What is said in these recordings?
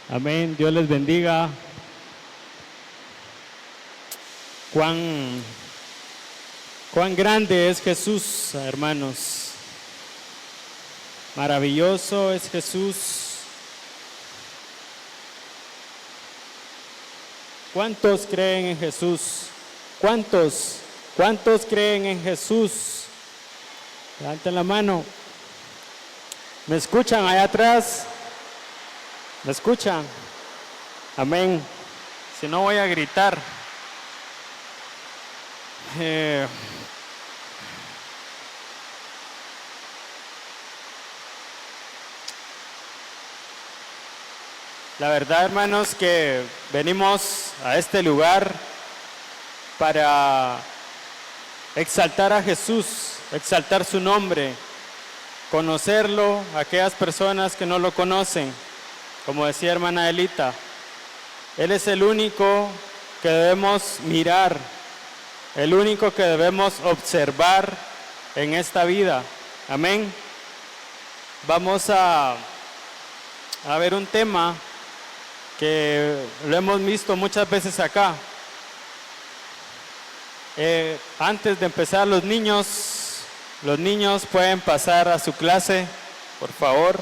Amén. Dios les bendiga. Cuán grande es Jesús, hermanos. Maravilloso es Jesús. ¿Cuántos creen en Jesús? ¿Cuántos creen en Jesús? Levanten la mano. ¿Me escuchan allá atrás? ¿Me escuchan? Amén. Si no, voy a gritar. La verdad, hermanos, que venimos a este lugar para exaltar a Jesús, exaltar su nombre, conocerlo a aquellas personas que no lo conocen. Como decía hermana Elita, Él es el único que debemos mirar, el único que debemos observar en esta vida. Amén. Vamos a ver un tema que lo hemos visto muchas veces acá. Antes de empezar, los niños pueden pasar a su clase, por favor.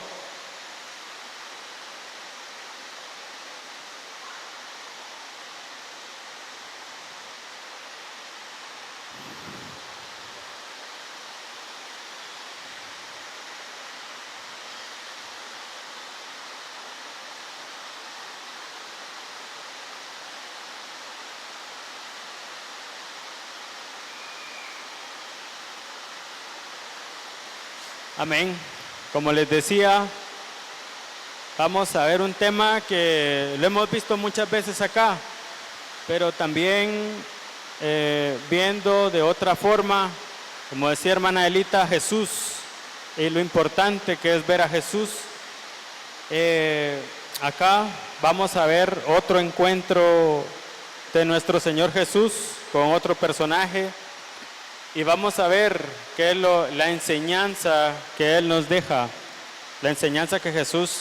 Amén. Como les decía, vamos a ver un tema que lo hemos visto muchas veces acá, pero también viendo de otra forma, como decía hermana Elita, Jesús y lo importante que es ver a Jesús. Acá vamos a ver otro encuentro de nuestro Señor Jesús con otro personaje. Y vamos a ver qué es la enseñanza que Él nos deja, la enseñanza que Jesús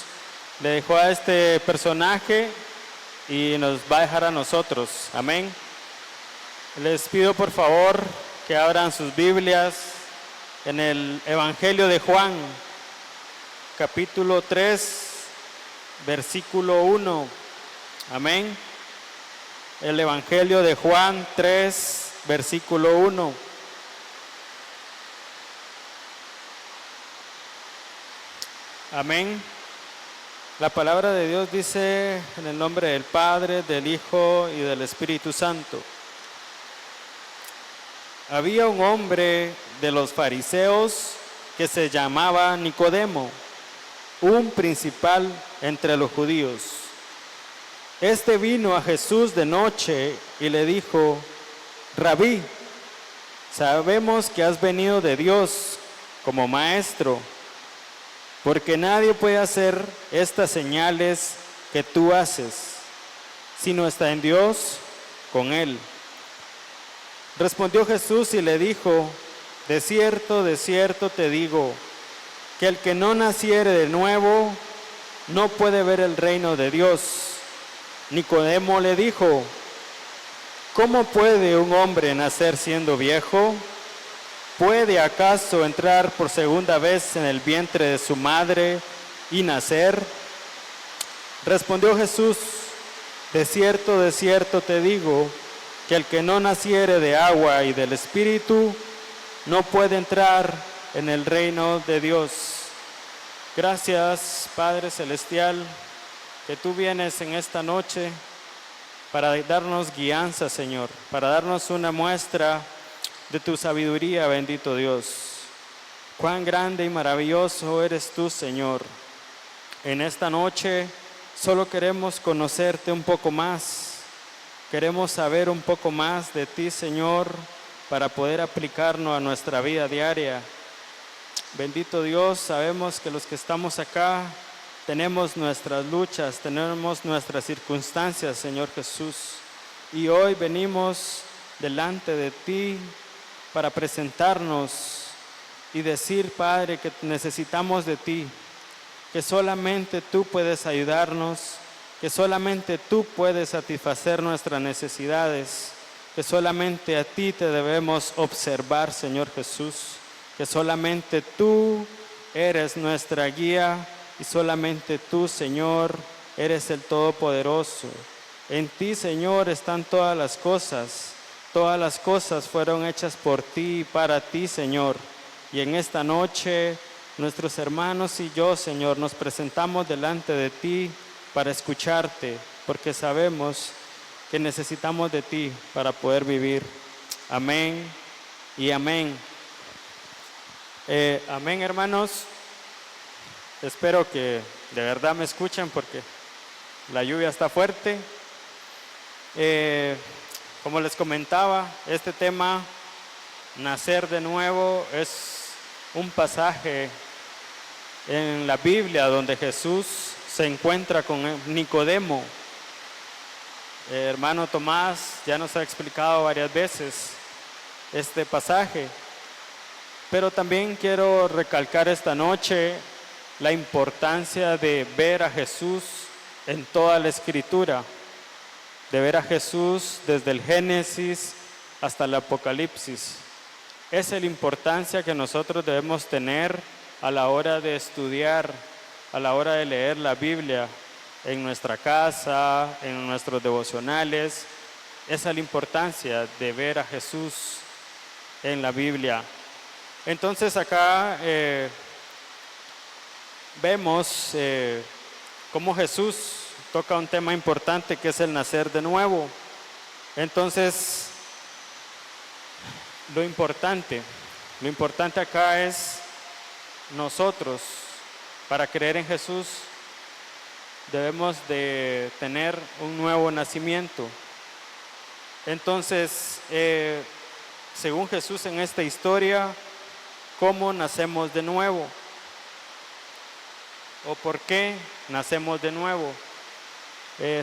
le dejó a este personaje y nos va a dejar a nosotros. Amén. Les pido por favor que abran sus Biblias en el Evangelio de Juan, capítulo 3, versículo 1. Amén. El Evangelio de Juan 3, versículo 1. Amén. La palabra de Dios dice en el nombre del Padre, del Hijo y del Espíritu Santo. Había un hombre de los fariseos que se llamaba Nicodemo, un principal entre los judíos. Este vino a Jesús de noche y le dijo: Rabí, sabemos que has venido de Dios como maestro, porque nadie puede hacer estas señales que tú haces, si no está en Dios con él. Respondió Jesús y le dijo: de cierto te digo, que el que no naciere de nuevo no puede ver el reino de Dios. Nicodemo le dijo: ¿cómo puede un hombre nacer siendo viejo? ¿Puede acaso entrar por segunda vez en el vientre de su madre y nacer? Respondió Jesús: de cierto te digo, que el que no naciere de agua y del Espíritu no puede entrar en el reino de Dios. Gracias, Padre Celestial, que tú vienes en esta noche para darnos guianza, Señor, para darnos una muestra de tu sabiduría, bendito Dios. Cuán grande y maravilloso eres tú, Señor. En esta noche solo queremos conocerte un poco más. Queremos saber un poco más de ti, Señor, para poder aplicarnos a nuestra vida diaria. Bendito Dios, sabemos que los que estamos acá tenemos nuestras luchas, tenemos nuestras circunstancias, Señor Jesús. Y hoy venimos delante de ti para presentarnos y decir, Padre, que necesitamos de ti, que solamente tú puedes ayudarnos, que solamente tú puedes satisfacer nuestras necesidades, que solamente a ti te debemos observar, Señor Jesús, que solamente tú eres nuestra guía y solamente tú, Señor, eres el Todopoderoso. En ti, Señor, están todas las cosas. Todas las cosas fueron hechas por ti y para ti, Señor. Y en esta noche, nuestros hermanos y yo, Señor, nos presentamos delante de ti para escucharte, porque sabemos que necesitamos de ti para poder vivir. Amén y amén. Amén, hermanos. Espero que de verdad me escuchen porque la lluvia está fuerte. Como les comentaba, este tema, nacer de nuevo, es un pasaje en la Biblia donde Jesús se encuentra con Nicodemo. Hermano Tomás ya nos ha explicado varias veces este pasaje, pero también quiero recalcar esta noche la importancia de ver a Jesús en toda la Escritura, de ver a Jesús desde el Génesis hasta el Apocalipsis. Esa es la importancia que nosotros debemos tener a la hora de estudiar, a la hora de leer la Biblia en nuestra casa, en nuestros devocionales. Esa es la importancia de ver a Jesús en la Biblia. Entonces acá vemos cómo Jesús toca un tema importante que es el nacer de nuevo. Entonces, lo importante acá es nosotros, para creer en Jesús, debemos de tener un nuevo nacimiento. Entonces, según Jesús en esta historia, ¿cómo nacemos de nuevo? ¿O por qué nacemos de nuevo?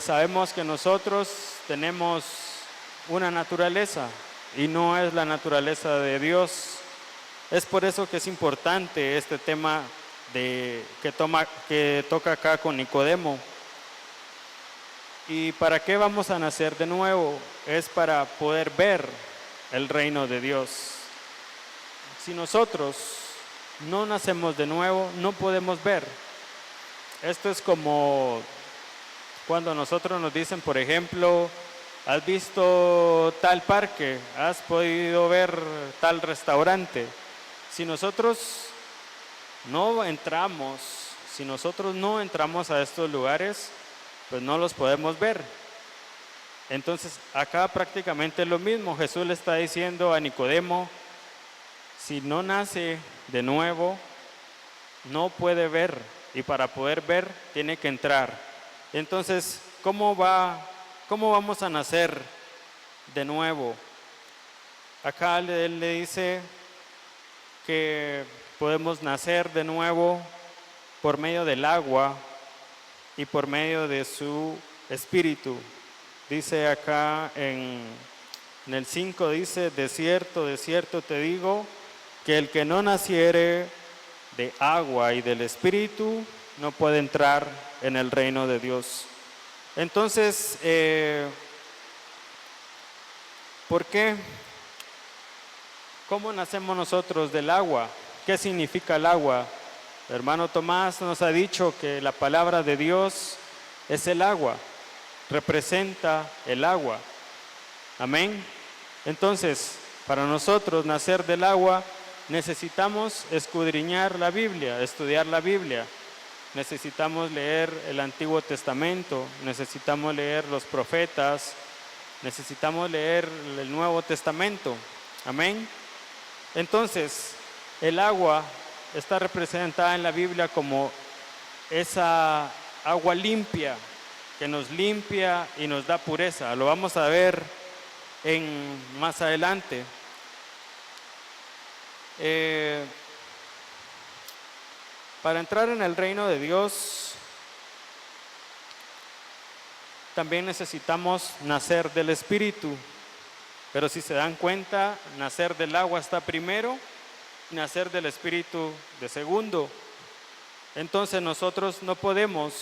Sabemos que nosotros tenemos una naturaleza y no es la naturaleza de Dios. Es por eso que es importante este tema que toca acá con Nicodemo. ¿Y para qué vamos a nacer de nuevo? Es para poder ver el reino de Dios. Si nosotros no nacemos de nuevo, no podemos ver. Esto es como cuando nosotros nos dicen, por ejemplo, ¿has visto tal parque? ¿Has podido ver tal restaurante? Si nosotros no entramos a estos lugares, pues no los podemos ver. Entonces, acá prácticamente es lo mismo. Jesús le está diciendo a Nicodemo, si no nace de nuevo, no puede ver. Y para poder ver, tiene que entrar. Entonces, ¿cómo vamos a nacer de nuevo? Acá él le dice que podemos nacer de nuevo por medio del agua y por medio de su espíritu. Dice acá en el 5, dice, de cierto te digo, que el que no naciere de agua y del espíritu no puede entrar en el reino de Dios. Entonces, ¿por qué? ¿Cómo nacemos nosotros del agua? ¿Qué significa el agua? El hermano Tomás nos ha dicho que la palabra de Dios es el agua, representa el agua. Amén. Entonces, para nosotros nacer del agua, necesitamos escudriñar la Biblia, estudiar la Biblia. Necesitamos leer el Antiguo Testamento, necesitamos leer los profetas, necesitamos leer el Nuevo Testamento. Amén. Entonces, el agua está representada en la Biblia como esa agua limpia, que nos limpia y nos da pureza. Lo vamos a ver más adelante. Para entrar en el reino de Dios, también necesitamos nacer del Espíritu. Pero si se dan cuenta, nacer del agua está primero y nacer del Espíritu de segundo. Entonces nosotros no podemos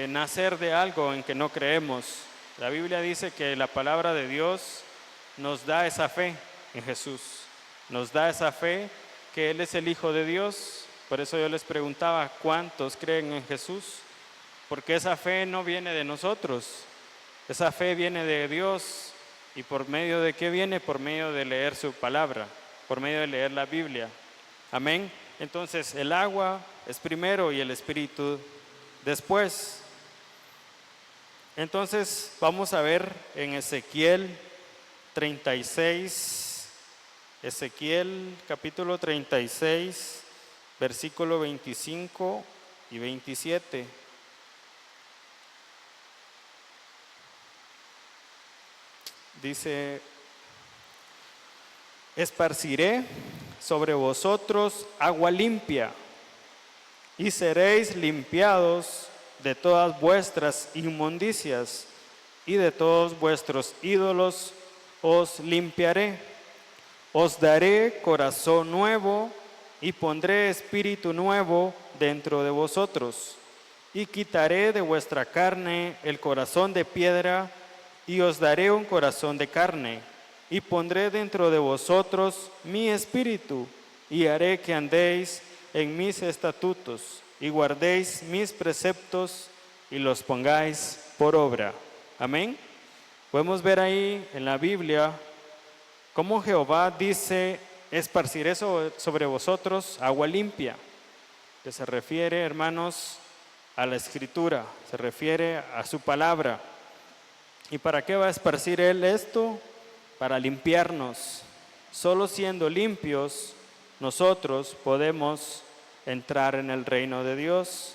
nacer de algo en que no creemos. La Biblia dice que la palabra de Dios nos da esa fe en Jesús, nos da esa fe que Él es el Hijo de Dios. Por eso yo les preguntaba, ¿cuántos creen en Jesús? Porque esa fe no viene de nosotros, esa fe viene de Dios. ¿Y por medio de qué viene? Por medio de leer su palabra, por medio de leer la Biblia. Amén. Entonces el agua es primero y el Espíritu después. Entonces vamos a ver en Ezequiel 36, Ezequiel capítulo 36, versículo 25 y 27. Dice: esparciré sobre vosotros agua limpia, y seréis limpiados de todas vuestras inmundicias, y de todos vuestros ídolos os limpiaré. Os daré corazón nuevo, y pondré espíritu nuevo dentro de vosotros, y quitaré de vuestra carne el corazón de piedra, y os daré un corazón de carne, y pondré dentro de vosotros mi espíritu, y haré que andéis en mis estatutos, y guardéis mis preceptos, y los pongáis por obra. Amén. Podemos ver ahí en la Biblia cómo Jehová dice: esparciré sobre vosotros agua limpia, que se refiere, hermanos, a la Escritura, se refiere a su palabra. ¿Y para qué va a esparcir Él esto? Para limpiarnos. Solo siendo limpios, nosotros podemos entrar en el reino de Dios.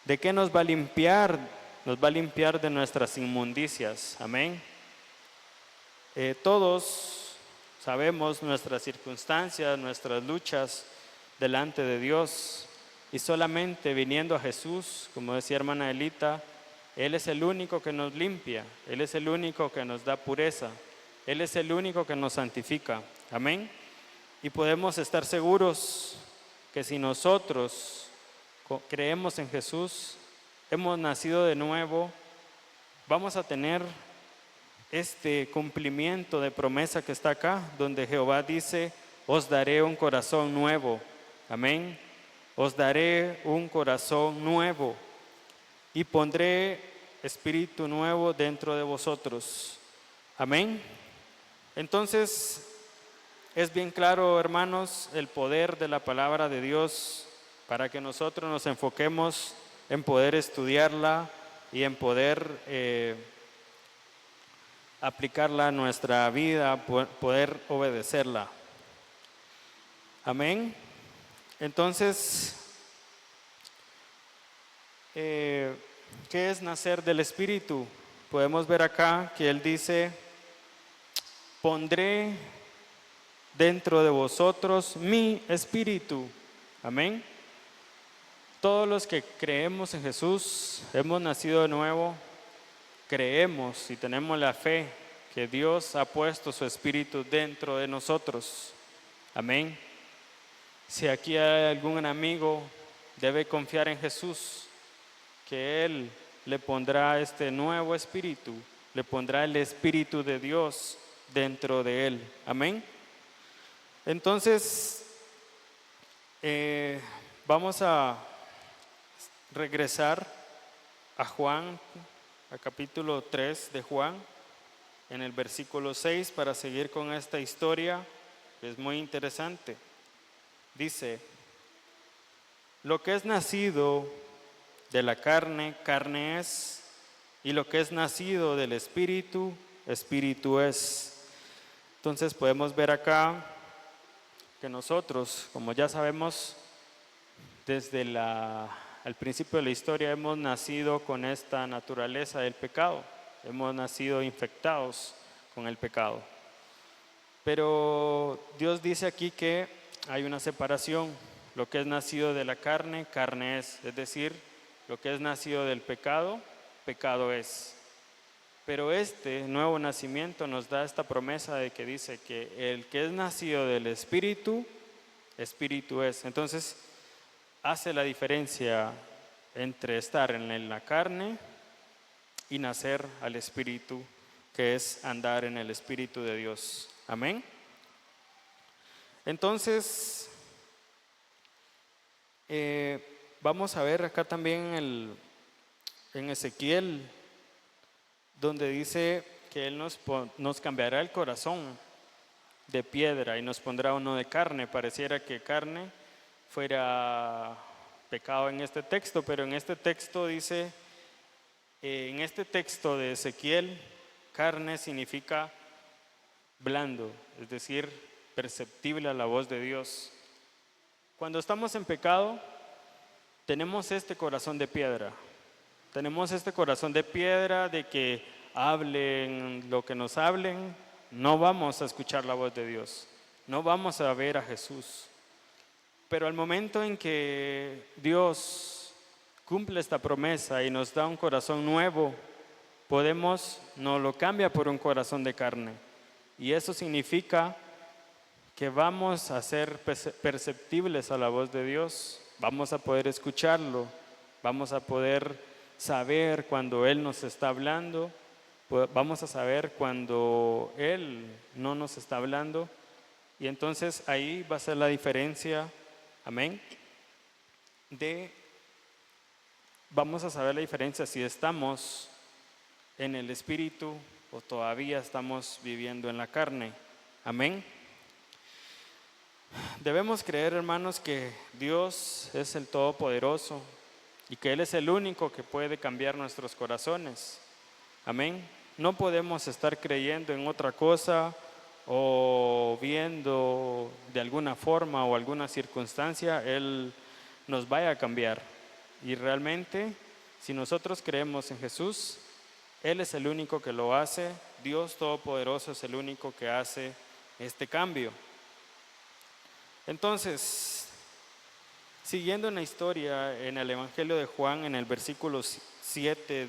¿De qué nos va a limpiar? Nos va a limpiar de nuestras inmundicias. Amén. Todos sabemos nuestras circunstancias, nuestras luchas delante de Dios. Y solamente viniendo a Jesús, como decía hermana Elita, Él es el único que nos limpia, Él es el único que nos da pureza, Él es el único que nos santifica. Amén. Y podemos estar seguros que si nosotros creemos en Jesús, hemos nacido de nuevo, vamos a tener este cumplimiento de promesa que está acá, donde Jehová dice: os daré un corazón nuevo. Amén. Os daré un corazón nuevo, y pondré espíritu nuevo dentro de vosotros. Amén. Entonces, es bien claro, hermanos, el poder de la palabra de Dios para que nosotros nos enfoquemos en poder estudiarla y en poder aplicarla a nuestra vida, poder obedecerla. Amén. Entonces, ¿qué es nacer del Espíritu? Podemos ver acá que Él dice: pondré dentro de vosotros mi espíritu. Amén. Todos los que creemos en Jesús, hemos nacido de nuevo, creemos y tenemos la fe que Dios ha puesto su espíritu dentro de nosotros. Amén. Si aquí hay algún amigo, debe confiar en Jesús, que Él le pondrá este nuevo espíritu, le pondrá el Espíritu de Dios dentro de Él. Amén. Entonces, vamos a regresar a Juan, a capítulo 3 de Juan, en el versículo 6, para seguir con esta historia, que es muy interesante. Dice: lo que es nacido de la carne, carne es, y lo que es nacido del Espíritu, Espíritu es. Entonces podemos ver acá que nosotros, como ya sabemos, desde al principio de la historia hemos nacido con esta naturaleza del pecado, hemos nacido infectados con el pecado. Pero Dios dice aquí que hay una separación. Lo que es nacido de la carne, carne es. Es decir, lo que es nacido del pecado, pecado es. Pero este nuevo nacimiento nos da esta promesa de que dice que el que es nacido del Espíritu, Espíritu es. Entonces, hace la diferencia entre estar en la carne y nacer al Espíritu, que es andar en el Espíritu de Dios. Amén. Entonces, vamos a ver acá también en Ezequiel, donde dice que Él nos cambiará el corazón de piedra y nos pondrá uno de carne. Pareciera que carne fuera pecado en este texto, pero en este texto dice, en este texto de Ezequiel, carne significa blando, es decir, perceptible a la voz de Dios. Cuando estamos en pecado, tenemos este corazón de piedra. Tenemos este corazón de piedra de que hablen lo que nos hablen, no vamos a escuchar la voz de Dios, no vamos a ver a Jesús. Pero al momento en que Dios cumple esta promesa y nos da un corazón nuevo, nos lo cambia por un corazón de carne. Y eso significa que vamos a ser perceptibles a la voz de Dios, vamos a poder escucharlo, vamos a poder saber cuando Él nos está hablando, vamos a saber cuando Él no nos está hablando, y entonces ahí va a ser la diferencia, amén, vamos a saber la diferencia si estamos en el Espíritu o todavía estamos viviendo en la carne, amén. Debemos creer, hermanos, que Dios es el Todopoderoso y que Él es el único que puede cambiar nuestros corazones. Amén. No podemos estar creyendo en otra cosa o viendo de alguna forma o alguna circunstancia Él nos vaya a cambiar. Y realmente, si nosotros creemos en Jesús, Él es el único que lo hace. Dios Todopoderoso es el único que hace este cambio. Entonces, siguiendo en la historia, en el Evangelio de Juan, en el versículo 7,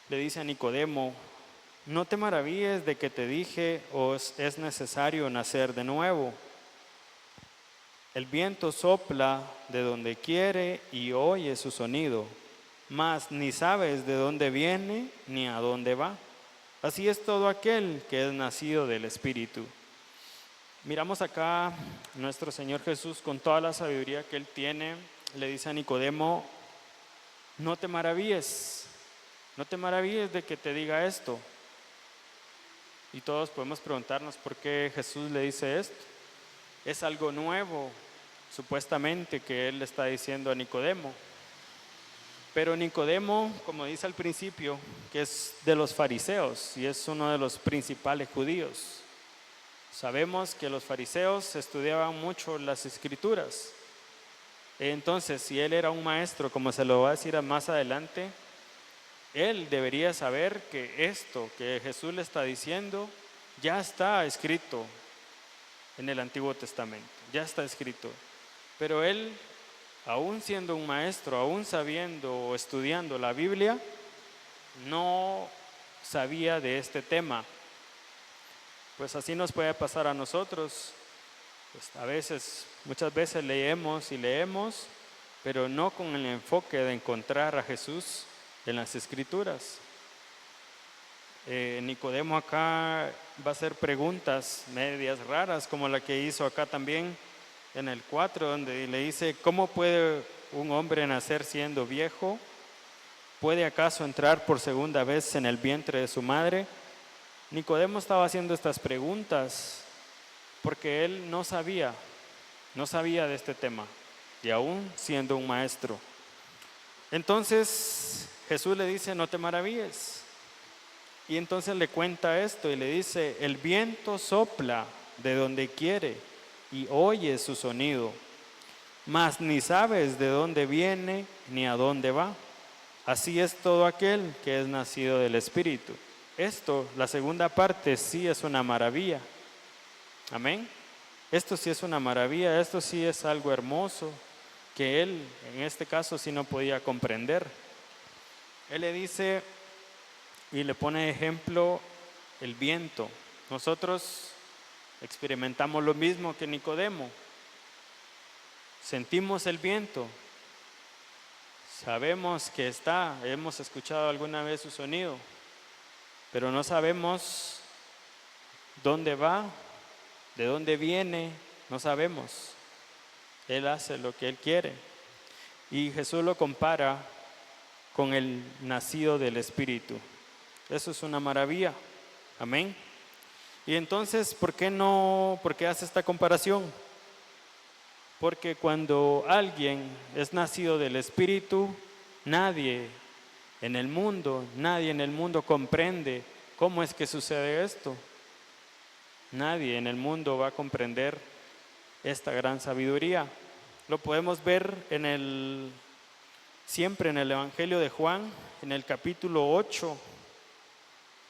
le dice a Nicodemo, no te maravilles de que te dije, os es necesario nacer de nuevo. El viento sopla de donde quiere y oye su sonido, mas ni sabes de dónde viene ni a dónde va. Así es todo aquel que es nacido del Espíritu. Miramos acá nuestro Señor Jesús con toda la sabiduría que Él tiene, le dice a Nicodemo, no te maravilles de que te diga esto. Y todos podemos preguntarnos por qué Jesús le dice esto. Es algo nuevo, supuestamente, que Él le está diciendo a Nicodemo. Pero Nicodemo, como dice al principio, que es de los fariseos y es uno de los principales judíos. Sabemos que los fariseos estudiaban mucho las escrituras. Entonces, si él era un maestro, como se lo va a decir más adelante, él debería saber que esto que Jesús le está diciendo ya está escrito en el Antiguo Testamento, ya está escrito. Pero él, aún siendo un maestro, aún sabiendo o estudiando la Biblia, no sabía de este tema. Pues así nos puede pasar a nosotros. Pues muchas veces leemos, pero no con el enfoque de encontrar a Jesús en las Escrituras. Nicodemo acá va a hacer preguntas medias raras, como la que hizo acá también en el 4, donde le dice, ¿cómo puede un hombre nacer siendo viejo? ¿Puede acaso entrar por segunda vez en el vientre de su madre? Nicodemo estaba haciendo estas preguntas porque él no sabía de este tema, y aún siendo un maestro. Entonces Jesús le dice, no te maravilles. Y entonces le cuenta esto y le dice, el viento sopla de donde quiere y oye su sonido, mas ni sabes de dónde viene ni a dónde va. Así es todo aquel que es nacido del Espíritu. Esto, la segunda parte, sí es una maravilla. Amén. Esto sí es una maravilla, esto sí es algo hermoso que él, en este caso, sí no podía comprender. Él le dice y le pone de ejemplo el viento. Nosotros experimentamos lo mismo que Nicodemo. Sentimos el viento, Sabemos que está, hemos escuchado alguna vez su sonido, pero no sabemos dónde va, de dónde viene, no sabemos. Él hace lo que Él quiere. Y Jesús lo compara con el nacido del Espíritu. Eso es una maravilla. Amén. Y entonces, ¿por qué hace esta comparación? Porque cuando alguien es nacido del Espíritu, nadie en el mundo comprende cómo es que sucede esto. Nadie en el mundo va a comprender esta gran sabiduría. Lo podemos ver siempre en el Evangelio de Juan, en el capítulo 8,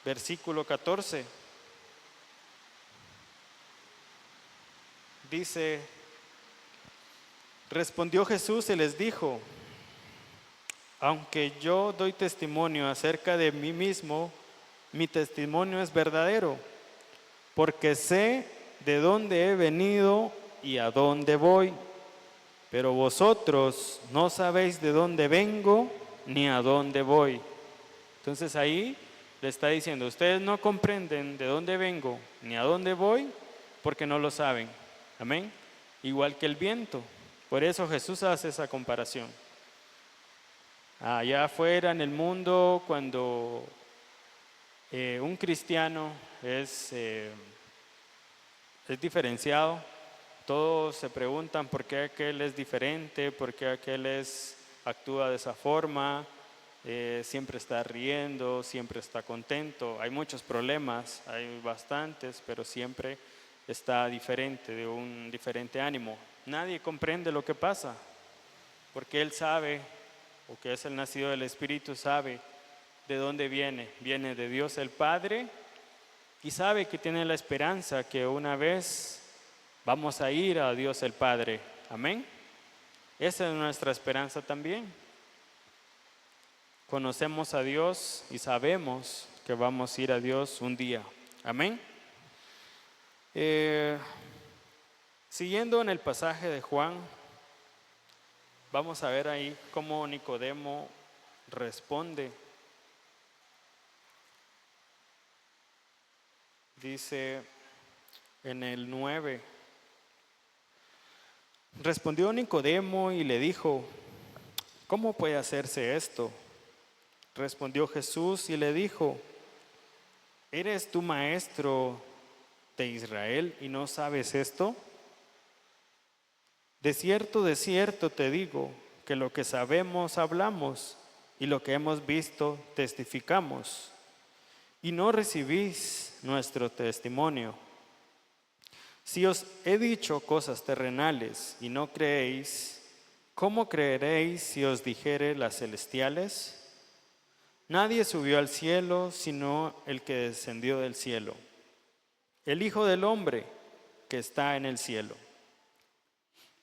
versículo 14. Dice: respondió Jesús y les dijo: aunque yo doy testimonio acerca de mí mismo, mi testimonio es verdadero, porque sé de dónde he venido y a dónde voy, pero vosotros no sabéis de dónde vengo ni a dónde voy. Entonces ahí le está diciendo, ustedes no comprenden de dónde vengo ni a dónde voy porque no lo saben. Amén. Igual que el viento. Por eso Jesús hace esa comparación. Allá afuera en el mundo, cuando un cristiano es diferenciado, todos se preguntan por qué aquel es diferente, por qué aquel actúa de esa forma, siempre está riendo, siempre está contento. Hay muchos problemas, hay bastantes, pero siempre está diferente, de un diferente ánimo. Nadie comprende lo que pasa, porque él sabe, o que es el nacido del Espíritu, sabe de dónde viene. Viene de Dios el Padre y sabe que tiene la esperanza que una vez vamos a ir a Dios el Padre. Amén. Esa es nuestra esperanza también. Conocemos a Dios y sabemos que vamos a ir a Dios un día. Amén. Siguiendo en el pasaje de Juan, vamos a ver ahí cómo Nicodemo responde. Dice en el 9, respondió Nicodemo y le dijo: ¿cómo puede hacerse esto? Respondió Jesús y le dijo: ¿eres tú maestro de Israel y no sabes esto? De cierto te digo que lo que sabemos hablamos y lo que hemos visto testificamos, y no recibís nuestro testimonio. Si os he dicho cosas terrenales y no creéis, ¿cómo creeréis si os dijere las celestiales? Nadie subió al cielo sino el que descendió del cielo, el Hijo del Hombre que está en el cielo.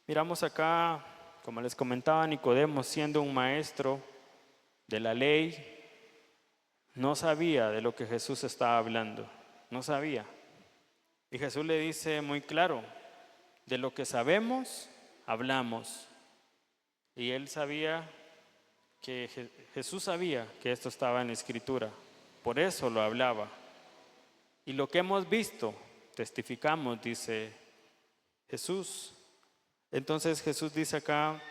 Miramos acá, como les comentaba, Nicodemo, siendo un maestro de la ley, no sabía de lo que Jesús estaba hablando, no sabía. Y Jesús le dice muy claro: de lo que sabemos, hablamos. Y él sabía Jesús sabía que esto estaba en la Escritura, por eso lo hablaba. Y lo que hemos visto, testificamos, dice Jesús. Entonces Jesús dice acá: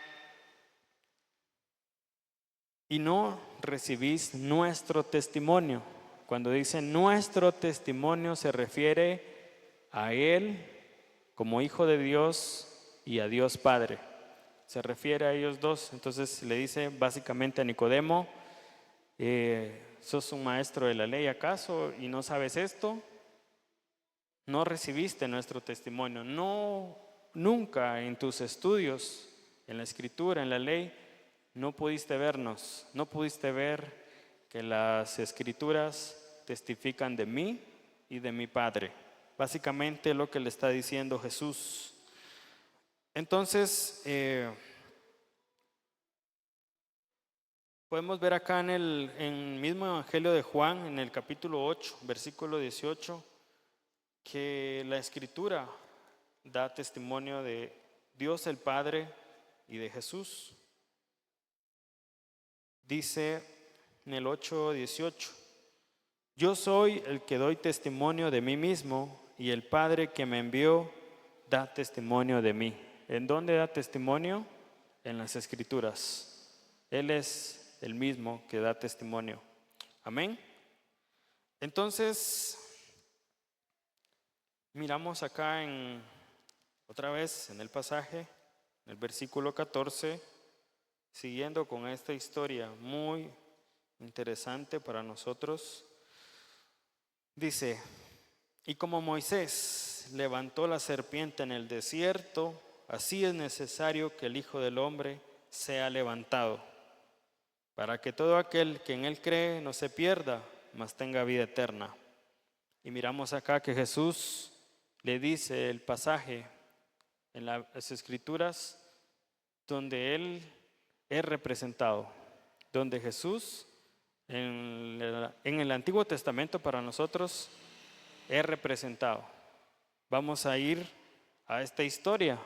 y no recibís nuestro testimonio. Cuando dice nuestro testimonio se refiere a Él como Hijo de Dios y a Dios Padre. Se refiere a ellos dos. Entonces le dice básicamente a Nicodemo: ¿sos un maestro de la ley acaso y no sabes esto? No recibiste nuestro testimonio. No, nunca en tus estudios, en la Escritura, en la ley, no pudiste vernos, no pudiste ver que las Escrituras testifican de mí y de mi Padre. Básicamente lo que le está diciendo Jesús. Entonces, podemos ver acá en el mismo Evangelio de Juan, en el capítulo 8, versículo 18, que la Escritura da testimonio de Dios el Padre y de Jesús. dice en el 8:18, yo soy el que doy testimonio de mí mismo y el Padre que me envió da testimonio de mí. ¿En dónde da testimonio? En las Escrituras. Él es el mismo que da testimonio. Amén. Entonces, miramos acá otra vez en el pasaje, en el versículo 14, siguiendo con esta historia muy interesante para nosotros. Dice, y como Moisés levantó la serpiente en el desierto, así es necesario que el Hijo del Hombre sea levantado, para que todo aquel que en él cree no se pierda, mas tenga vida eterna. Y miramos acá que Jesús le dice el pasaje en las Escrituras donde él es representado, donde Jesús en el Antiguo Testamento para nosotros es representado. Vamos a ir a esta historia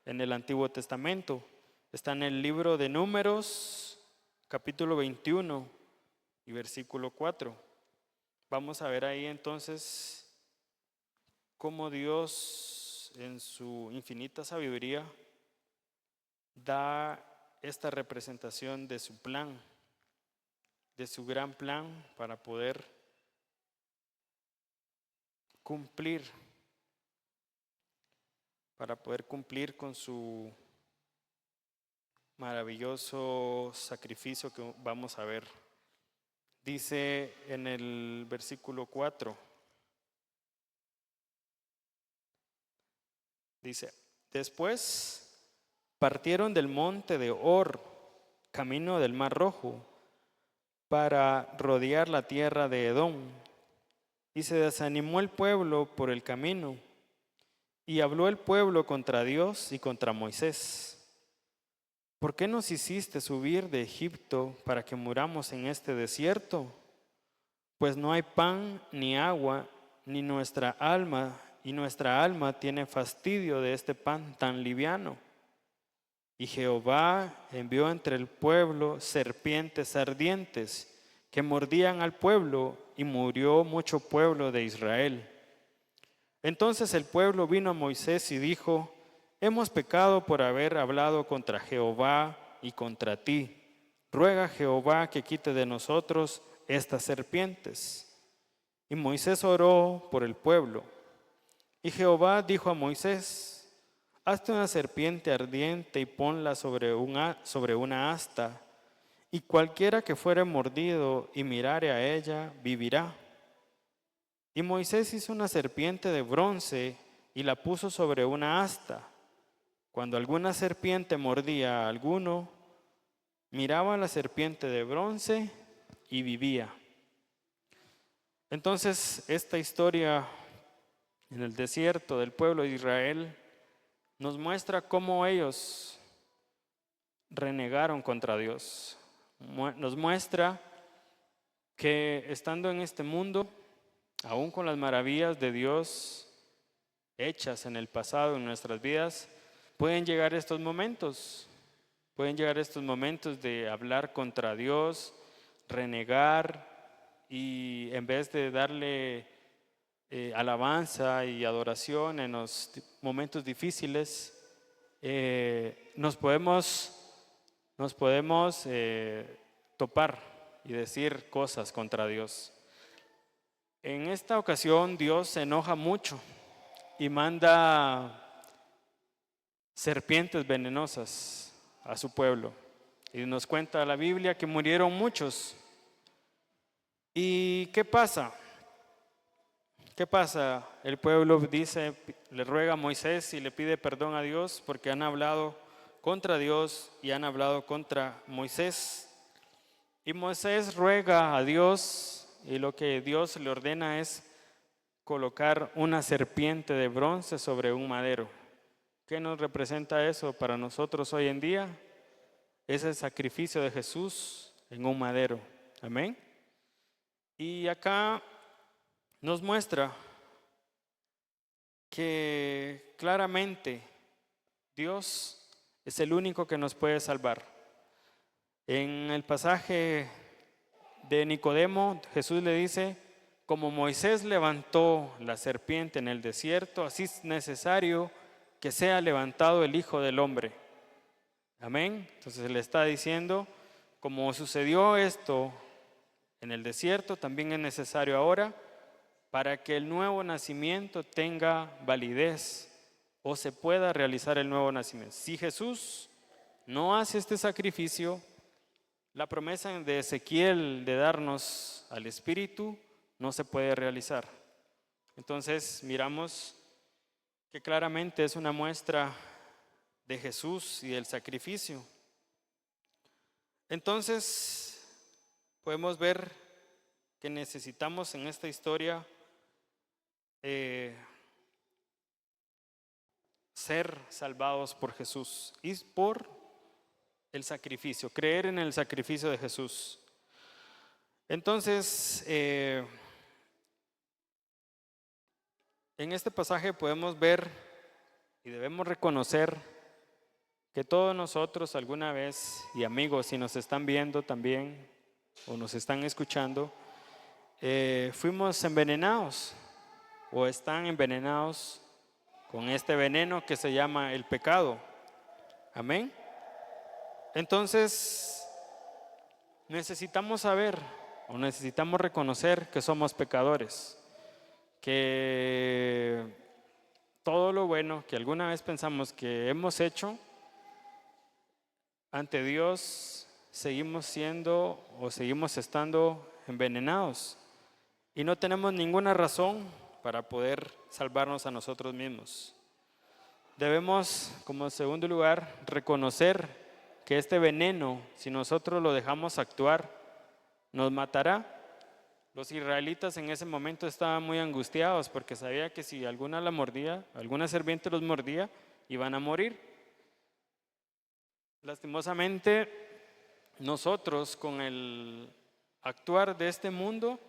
en el Antiguo Testamento. Está en el libro de Números, capítulo 21 y versículo 4. Vamos a ver ahí entonces cómo Dios en su infinita sabiduría da esta representación de su plan, de su gran plan para poder cumplir con su maravilloso sacrificio que vamos a ver. Dice en el versículo 4, dice, después partieron del monte de Hor, camino del Mar Rojo, para rodear la tierra de Edom. Y se desanimó el pueblo por el camino, y habló el pueblo contra Dios y contra Moisés. ¿Por qué nos hiciste subir de Egipto para que muramos en este desierto? Pues no hay pan ni agua, ni nuestra alma tiene fastidio de este pan tan liviano. Y Jehová envió entre el pueblo serpientes ardientes que mordían al pueblo, y murió mucho pueblo de Israel. Entonces el pueblo vino a Moisés y dijo, hemos pecado por haber hablado contra Jehová y contra ti. Ruega a Jehová que quite de nosotros estas serpientes. Y Moisés oró por el pueblo. Y Jehová dijo a Moisés, hazte una serpiente ardiente y ponla sobre una asta, y cualquiera que fuere mordido y mirare a ella, vivirá. Y Moisés hizo una serpiente de bronce y la puso sobre una asta. Cuando alguna serpiente mordía a alguno, miraba a la serpiente de bronce y vivía. Entonces, esta historia en el desierto del pueblo de Israel nos muestra cómo ellos renegaron contra Dios. Nos muestra que estando en este mundo, aún con las maravillas de Dios hechas en el pasado en nuestras vidas, pueden llegar estos momentos de hablar contra Dios, renegar, y en vez de darle alabanza y adoración en los momentos difíciles, nos podemos topar y decir cosas contra Dios. En esta ocasión Dios se enoja mucho y manda serpientes venenosas a su pueblo. Y nos cuenta la Biblia que murieron muchos. ¿Y qué pasa? ¿Qué pasa? El pueblo le ruega a Moisés y le pide perdón a Dios porque han hablado contra Dios y han hablado contra Moisés. Y Moisés ruega a Dios y lo que Dios le ordena es colocar una serpiente de bronce sobre un madero. ¿Qué nos representa eso para nosotros hoy en día? Es el sacrificio de Jesús en un madero. Amén. Y acá nos muestra que claramente Dios es el único que nos puede salvar. En el pasaje de Nicodemo, Jesús le dice, como Moisés levantó la serpiente en el desierto, así es necesario que sea levantado el Hijo del Hombre. Amén. Entonces le está diciendo, como sucedió esto en el desierto, también es necesario ahora para que el nuevo nacimiento tenga validez o se pueda realizar el nuevo nacimiento. Si Jesús no hace este sacrificio, la promesa de Ezequiel de darnos al Espíritu no se puede realizar. Entonces miramos que claramente es una muestra de Jesús y del sacrificio. Entonces podemos ver que necesitamos en esta historia ser salvados por Jesús y por el sacrificio, creer en el sacrificio de Jesús. Entonces, en este pasaje podemos ver y debemos reconocer que todos nosotros alguna vez, y amigos, si nos están viendo también o nos están escuchando, fuimos envenenados o están envenenados con este veneno que se llama el pecado. Amén. Entonces, necesitamos saber o necesitamos reconocer que somos pecadores, que todo lo bueno que alguna vez pensamos que hemos hecho ante Dios, seguimos siendo o seguimos estando envenenados y no tenemos ninguna razón para poder salvarnos a nosotros mismos. Debemos, como segundo lugar, reconocer que este veneno, si nosotros lo dejamos actuar, nos matará. Los israelitas en ese momento estaban muy angustiados porque sabían que si alguna la mordía, alguna serpiente los mordía, iban a morir. Lastimosamente, nosotros con el actuar de este mundo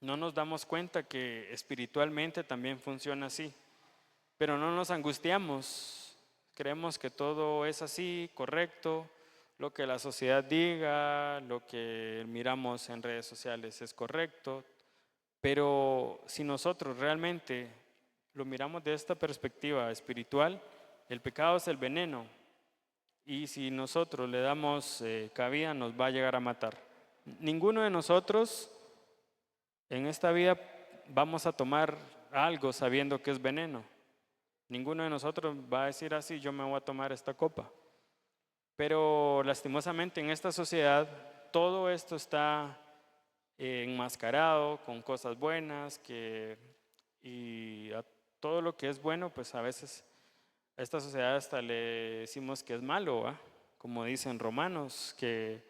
no nos damos cuenta que espiritualmente también funciona así, pero no nos angustiamos, creemos que todo es así, correcto, lo que la sociedad diga, lo que miramos en redes sociales es correcto, pero si nosotros realmente lo miramos de esta perspectiva espiritual, el pecado es el veneno y si nosotros le damos cabida nos va a llegar a matar. Ninguno de nosotros en esta vida vamos a tomar algo sabiendo que es veneno. Ninguno de nosotros va a decir así, yo me voy a tomar esta copa. Pero lastimosamente en esta sociedad todo esto está enmascarado con cosas buenas y a todo lo que es bueno, pues a veces a esta sociedad hasta le decimos que es malo, ¿va? Como dicen Romanos, que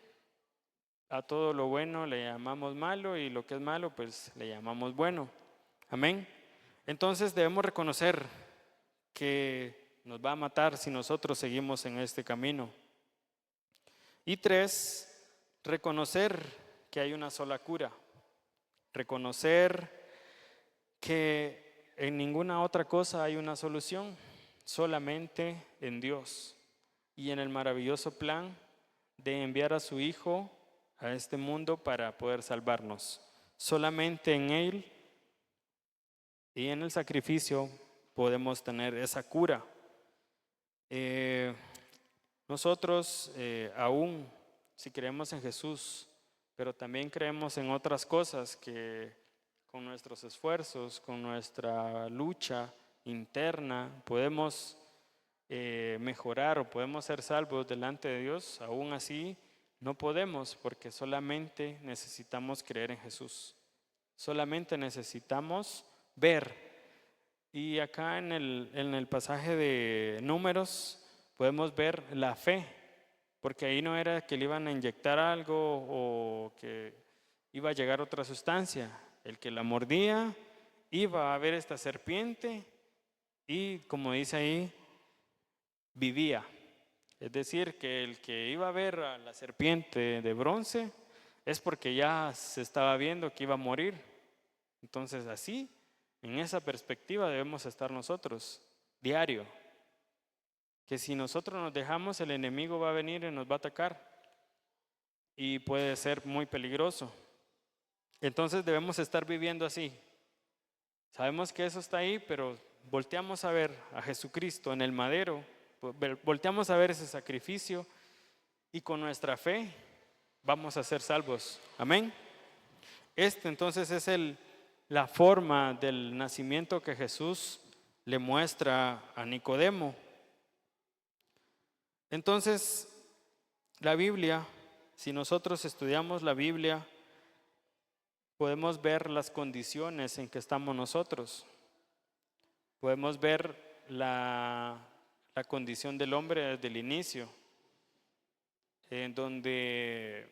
a todo lo bueno le llamamos malo y lo que es malo pues le llamamos bueno. Amén. Entonces debemos reconocer que nos va a matar si nosotros seguimos en este camino. Y 3, reconocer que hay una sola cura. Reconocer que en ninguna otra cosa hay una solución, solamente en Dios y en el maravilloso plan de enviar a su Hijo a este mundo para poder salvarnos. Solamente en Él y en el sacrificio podemos tener esa cura. Nosotros aún, si creemos en Jesús, pero también creemos en otras cosas que con nuestros esfuerzos, con nuestra lucha interna, podemos mejorar o podemos ser salvos delante de Dios, aún así no podemos porque solamente necesitamos creer en Jesús. Solamente necesitamos ver. Y acá en el pasaje de Números podemos ver la fe, porque ahí no era que le iban a inyectar algo o que iba a llegar otra sustancia. El que la mordía iba a ver esta serpiente y, como dice ahí, vivía. Es decir, que el que iba a ver a la serpiente de bronce es porque ya se estaba viendo que iba a morir. Entonces así, en esa perspectiva debemos estar nosotros, diario. Que si nosotros nos dejamos, el enemigo va a venir y nos va a atacar. y puede ser muy peligroso. Entonces debemos estar viviendo así. Sabemos que eso está ahí, pero volteamos a ver a Jesucristo en el madero, volteamos a ver ese sacrificio y con nuestra fe vamos a ser salvos. Amén. Entonces es la forma del nacimiento que Jesús le muestra a Nicodemo. Entonces, la Biblia, si nosotros estudiamos la Biblia, podemos ver las condiciones en que estamos nosotros. Podemos ver la condición del hombre desde el inicio, en donde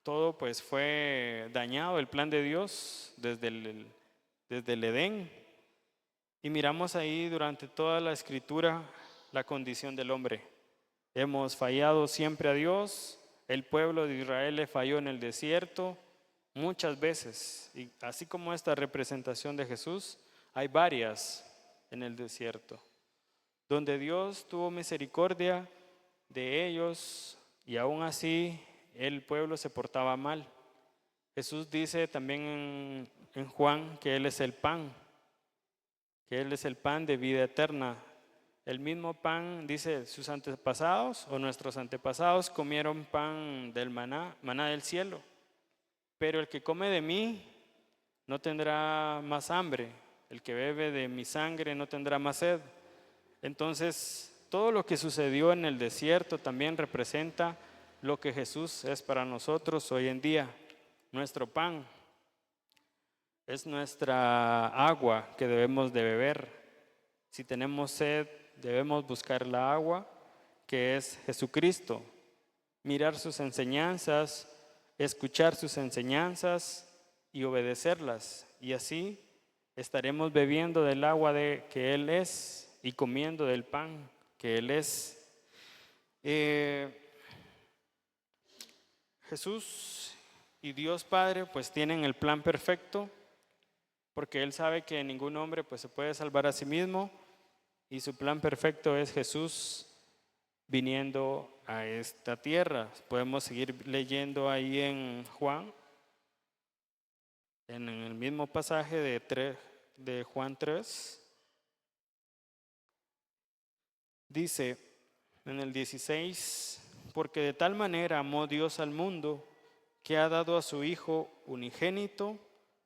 todo pues fue dañado, el plan de Dios desde el Edén. Y miramos ahí durante toda la escritura la condición del hombre. Hemos fallado siempre a Dios. El pueblo de Israel le falló en el desierto muchas veces. Y así como esta representación de Jesús, hay varias en el desierto, donde Dios tuvo misericordia de ellos y aún así el pueblo se portaba mal. Jesús dice también en Juan que Él es el pan, que Él es el pan de vida eterna. El mismo pan, dice, sus antepasados o nuestros antepasados comieron pan del maná del cielo, pero el que come de mí no tendrá más hambre, el que bebe de mi sangre no tendrá más sed. Entonces, todo lo que sucedió en el desierto también representa lo que Jesús es para nosotros hoy en día. Nuestro pan es nuestra agua que debemos de beber. Si tenemos sed, debemos buscar la agua que es Jesucristo, mirar sus enseñanzas, escuchar sus enseñanzas y obedecerlas. Y así estaremos bebiendo del agua que Él es y comiendo del pan que Él es. Jesús y Dios Padre pues tienen el plan perfecto, porque Él sabe que ningún hombre pues se puede salvar a sí mismo, y su plan perfecto es Jesús viniendo a esta tierra. Podemos seguir leyendo ahí en Juan, en el mismo pasaje de Juan 3. Dice en el 16, porque de tal manera amó Dios al mundo que ha dado a su Hijo unigénito,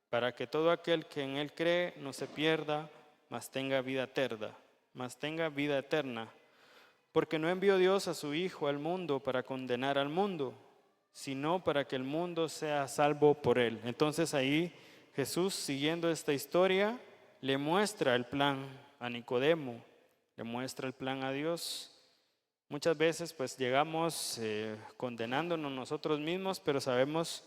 para que todo aquel que en Él cree no se pierda, mas tenga vida eterna. Porque no envió Dios a su Hijo al mundo para condenar al mundo, sino para que el mundo sea salvo por Él. Entonces ahí Jesús, siguiendo esta historia, le muestra el plan a Nicodemo, le muestra el plan a Dios. Muchas veces pues llegamos condenándonos nosotros mismos, pero sabemos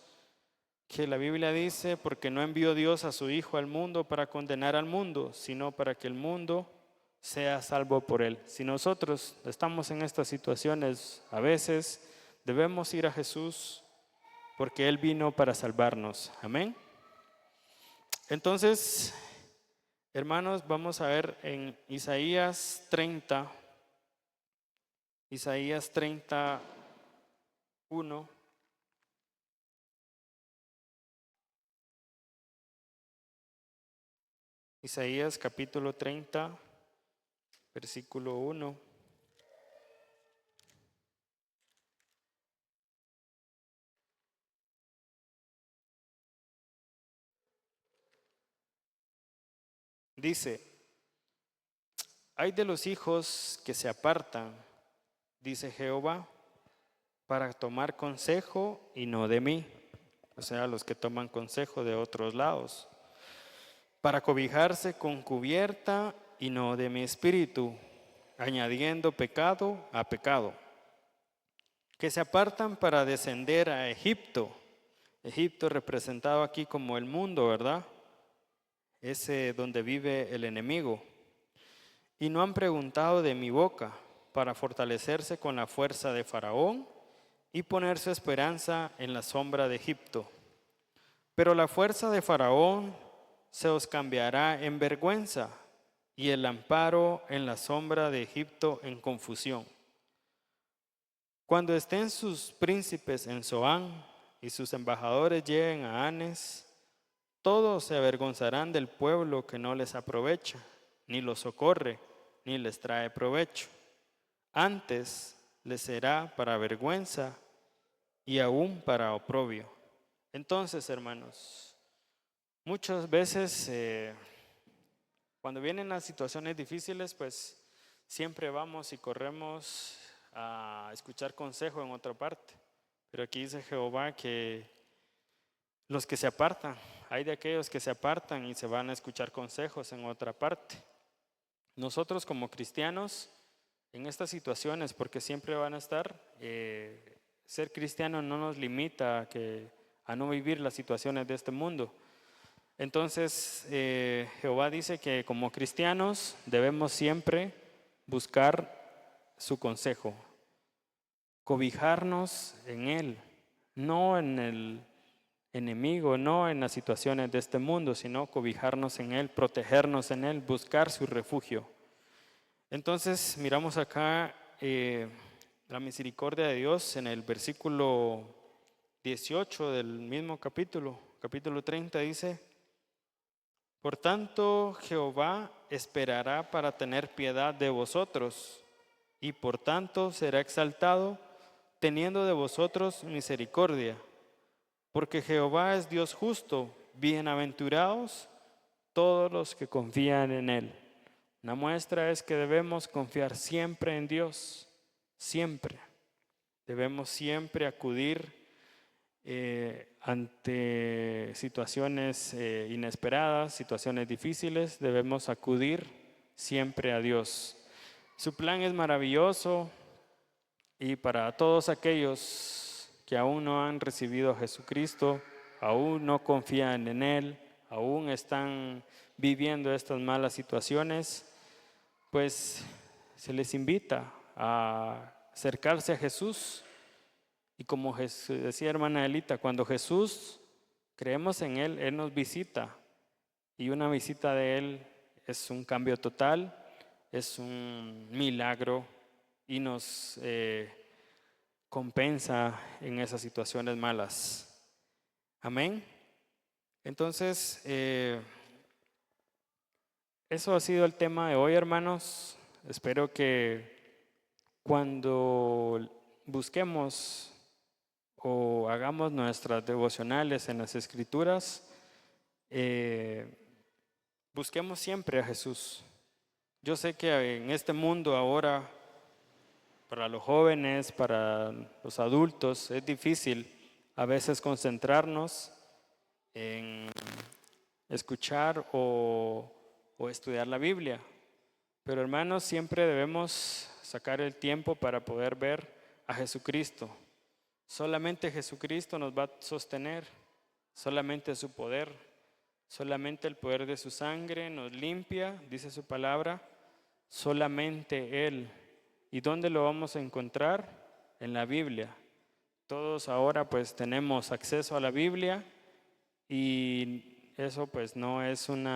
que la Biblia dice, porque no envió Dios a su Hijo al mundo para condenar al mundo, sino para que el mundo sea salvo por Él. Si nosotros estamos en estas situaciones, a veces debemos ir a Jesús, porque Él vino para salvarnos. Amén. Entonces, hermanos, vamos a ver en Isaías 30, Isaías 31. Isaías capítulo 30, versículo 1. Dice, hay de los hijos que se apartan, dice Jehová, para tomar consejo y no de mí. O sea, los que toman consejo de otros lados. Para cobijarse con cubierta y no de mi espíritu, añadiendo pecado a pecado. Que se apartan para descender a Egipto. Egipto representado aquí como el mundo, ¿verdad? Ese donde vive el enemigo. Y no han preguntado de mi boca, para fortalecerse con la fuerza de Faraón y poner su esperanza en la sombra de Egipto. Pero la fuerza de Faraón se os cambiará en vergüenza, y el amparo en la sombra de Egipto en confusión. Cuando estén sus príncipes en Zoán y sus embajadores lleguen a Hanes, todos se avergonzarán del pueblo que no les aprovecha, ni los socorre, ni les trae provecho. Antes les será para vergüenza y aún para oprobio. Entonces, hermanos, muchas veces cuando vienen las situaciones difíciles, pues siempre vamos y corremos a escuchar consejo en otra parte. Pero aquí dice Jehová que los que se apartan, hay de aquellos que se apartan y se van a escuchar consejos en otra parte. Nosotros como cristianos, en estas situaciones, porque siempre van a estar, ser cristiano no nos limita a no vivir las situaciones de este mundo. Entonces, Jehová dice que como cristianos debemos siempre buscar su consejo, cobijarnos en Él, no en el enemigo, no en las situaciones de este mundo, sino cobijarnos en Él, protegernos en Él, buscar su refugio. Entonces, miramos acá la misericordia de Dios en el versículo 18 del mismo capítulo 30 dice: por tanto, Jehová esperará para tener piedad de vosotros, y por tanto será exaltado, teniendo de vosotros misericordia. Porque Jehová es Dios justo, bienaventurados todos los que confían en Él. Una muestra es que debemos confiar siempre en Dios, siempre. Debemos siempre acudir ante situaciones inesperadas, situaciones difíciles, debemos acudir siempre a Dios. Su plan es maravilloso y para todos aquellos que aún no han recibido a Jesucristo, aún no confían en Él, aún están viviendo estas malas situaciones, pues se les invita a acercarse a Jesús. Y como decía hermana Elita, cuando Jesús creemos en Él, Él nos visita. Y una visita de Él es un cambio total, es un milagro y nos compensa en esas situaciones malas. Amén. Entonces, eso ha sido el tema de hoy, hermanos. Espero que cuando busquemos o hagamos nuestras devocionales en las Escrituras, busquemos siempre a Jesús. Yo sé que en este mundo ahora, para los jóvenes, para los adultos, es difícil a veces concentrarnos en escuchar o estudiar la Biblia. Pero hermanos, siempre debemos sacar el tiempo para poder ver a Jesucristo. Solamente Jesucristo nos va a sostener, solamente su poder, solamente el poder de su sangre nos limpia, dice su palabra, solamente Él. ¿Y dónde lo vamos a encontrar? En la Biblia. Todos ahora pues tenemos acceso a la Biblia y eso pues no es un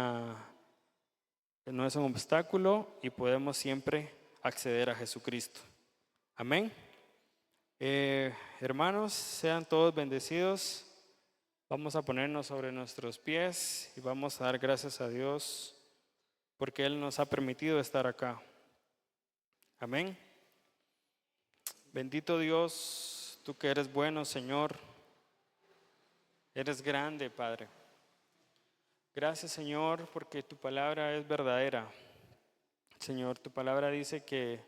obstáculo y podemos siempre acceder a Jesucristo. Amén. Hermanos, sean todos bendecidos. Vamos a ponernos sobre nuestros pies y vamos a dar gracias a Dios porque Él nos ha permitido estar acá. Amén. Bendito Dios, tú que eres bueno, Señor. Eres grande, Padre. Gracias, Señor, porque tu palabra es verdadera. Señor, tu palabra dice que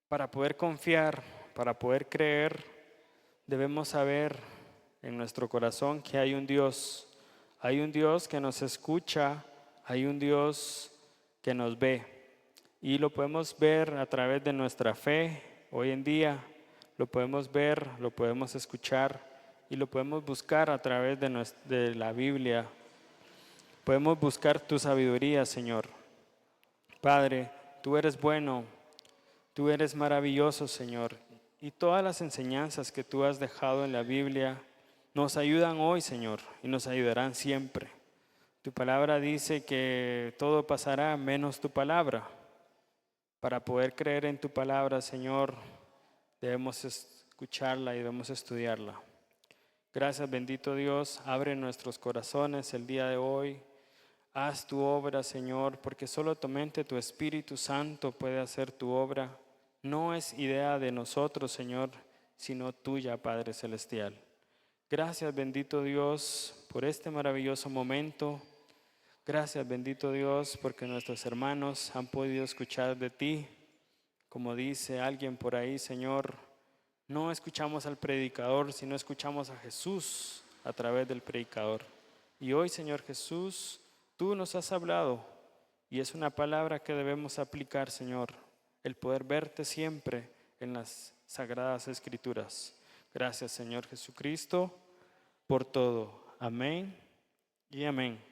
para poder confiar, para poder creer, debemos saber en nuestro corazón que hay un Dios que nos escucha, hay un Dios que nos ve. Y lo podemos ver a través de nuestra fe hoy en día, lo podemos ver, lo podemos escuchar y lo podemos buscar a través de la Biblia. Podemos buscar tu sabiduría, Señor. Padre, tú eres bueno, tú eres maravilloso, Señor. Y todas las enseñanzas que tú has dejado en la Biblia nos ayudan hoy, Señor, y nos ayudarán siempre. Tu palabra dice que todo pasará menos tu palabra. Para poder creer en tu palabra, Señor, debemos escucharla y debemos estudiarla. Gracias, bendito Dios, abre nuestros corazones el día de hoy. Haz tu obra, Señor, porque solo tu mente, tu Espíritu Santo puede hacer tu obra. No es idea de nosotros, Señor, sino tuya, Padre Celestial. Gracias, bendito Dios, por este maravilloso momento. Gracias, bendito Dios, porque nuestros hermanos han podido escuchar de ti. Como dice alguien por ahí, Señor, no escuchamos al predicador, sino escuchamos a Jesús a través del predicador. Y hoy, Señor Jesús, tú nos has hablado y es una palabra que debemos aplicar, Señor, el poder verte siempre en las sagradas escrituras. Gracias, Señor Jesucristo, por todo. Amén y amén.